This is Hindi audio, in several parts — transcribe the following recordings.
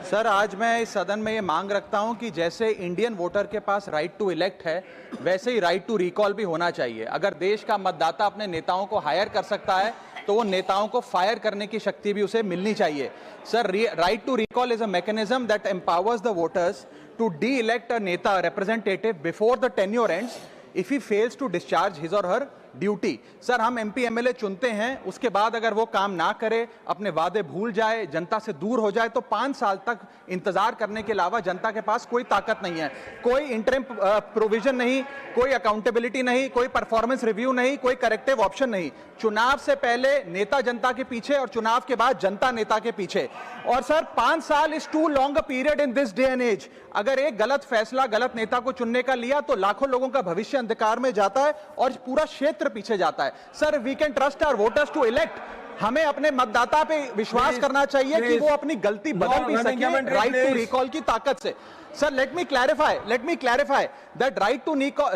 सर, आज मैं इस सदन में ये मांग रखता हूं कि जैसे इंडियन वोटर के पास राइट टू इलेक्ट है, वैसे ही राइट टू रिकॉल भी होना चाहिए। अगर देश का मतदाता अपने नेताओं को हायर कर सकता है तो वो नेताओं को फायर करने की शक्ति भी उसे मिलनी चाहिए। Sir, right to recall is a mechanism that empowers the voters to de elect a नेता representative before the tenure ends if he fails to discharge his or her duty. Sir, हम एमपी एमएलए चुनते हैं, उसके बाद अगर वो काम ना करे, अपने वादे भूल जाए, जनता से दूर हो जाए, तो 5 साल तक इंतजार करने के अलावा जनता के पास कोई ताकत नहीं है। कोई इंटरिम प्रोविजन नहीं, कोई अकाउंटेबिलिटी नहीं, कोई परफॉर्मेंस रिव्यू नहीं, कोई करेक्टिव ऑप्शन नहीं। चुनाव से पहले नेता जनता के पीछे और चुनाव के बाद जनता नेता के पीछे। और सर, 5 साल is too long a period in this day and age. अगर एक गलत फैसला गलत नेता को चुनने का लिया तो लाखों लोगों का भविष्य अंधकार में जाता है और पूरा क्षेत्र पीछे जाता है। Sir, we can trust our voters to elect. हमें अपने मतदाता पे विश्वास करना चाहिए कि वो अपनी गलती बदल भी सके राइट टू रिकॉल की ताकत से। Sir, let me clarify that right to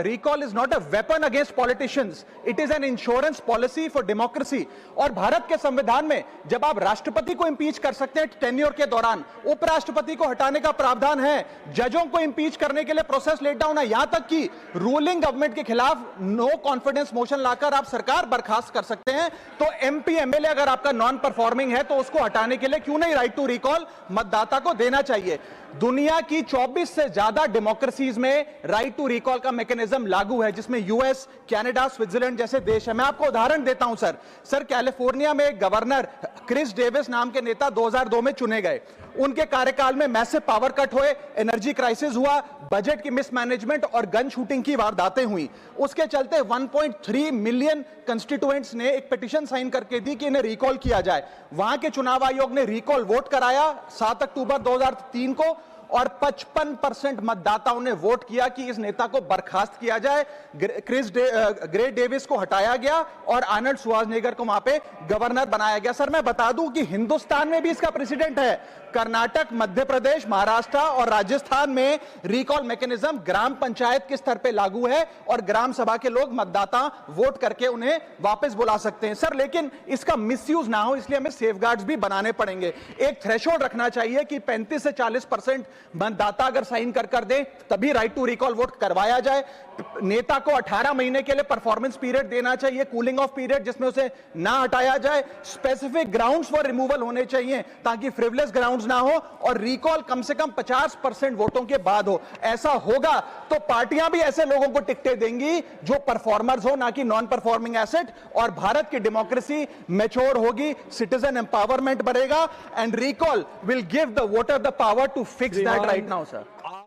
recall is not a weapon against politicians. It is an insurance policy for democracy. और भारत के संविधान में जब आप राष्ट्रपति को इंपीच कर सकते हैं टेन्योर के दौरान, उपराष्ट्रपति को हटाने का प्रावधान है, जजों को इंपीच करने के लिए प्रोसेस लेट डाउन है, यहां तक कि रूलिंग गवर्नमेंट के खिलाफ नो कॉन्फिडेंस मोशन लाकर आप सरकार बर्खास्त कर सकते हैं। तो एमपी एमएलए अगर आपका नॉन परफॉर्मिंग है तो उसको हटाने के लिए क्यों नहीं राइट टू रिकॉल मतदाता को देना चाहिए। दुनिया की 24 से ज्यादा डेमोक्रेसीज में राइट टू रिकॉल का मैकेनिज्म लागू है, जिसमें यूएस, कनाडा, स्विट्जरलैंड जैसे देश है। मैं आपको उदाहरण देता हूं सर, कैलिफोर्निया में गवर्नर क्रिस डेविस नाम के नेता 2002 में चुने गए। उनके कार्यकाल में मैसिव पावर कट हुए, एनर्जी क्राइसिस हुआ, बजट की मिसमैनेजमेंट और गन शूटिंग की वारदातें हुई। उसके चलते 1.3 मिलियन कंस्टिट्यूएंट्स ने एक पिटीशन साइन करके दी कि इन्हें रिकॉल किया जाए। वहां के चुनाव आयोग ने रिकॉल वोट कराया 7 अक्टूबर 2003 को और 55% मतदाताओं ने वोट किया कि इस नेता को बर्खास्त किया जाए। ग्रे डेविस को हटाया गया और आर्नल्ड श्वार्ज़नेगर को वहां पे गवर्नर बनाया गया। सर, मैं बता दूं कि हिंदुस्तान में भी इसका प्रेसिडेंट है। कर्नाटक, मध्य प्रदेश, महाराष्ट्र और राजस्थान में रिकॉल मैकेनिज्म ग्राम पंचायत के स्तर पे लागू है और ग्राम सभा के लोग मतदाता वोट करके उन्हें वापस बुला सकते हैं। सर, लेकिन इसका मिसयूज ना हो, इसलिए हमें सेफगार्ड्स भी बनाने पड़ेंगे। एक थ्रेशोल्ड रखना चाहिए कि 35 से 40% मतदाता अगर साइन कर दे तभी राइट टू रिकॉल वोट करवाया जाए। नेता को 18 महीने के लिए परफॉर्मेंस पीरियड देना चाहिए, कूलिंग ऑफ पीरियड, जिसमें उसे ना हटाया जाए। स्पेसिफिक ग्राउंड्स फॉर रिमूवल होने चाहिए ताकि फ्रिवलेस ग्राउंड्स ना हो और रिकॉल कम से कम 50% वोटों के बाद हो। ऐसा होगा तो पार्टियां भी ऐसे लोगों को टिकटें देंगी जो परफॉर्मर्स हो, ना कि नॉन परफॉर्मिंग एसेट, और भारत की डेमोक्रेसी मैच्योर होगी, सिटीजन एम्पावरमेंट बढ़ेगा and recall will give the voter the power to fix that right now, sir.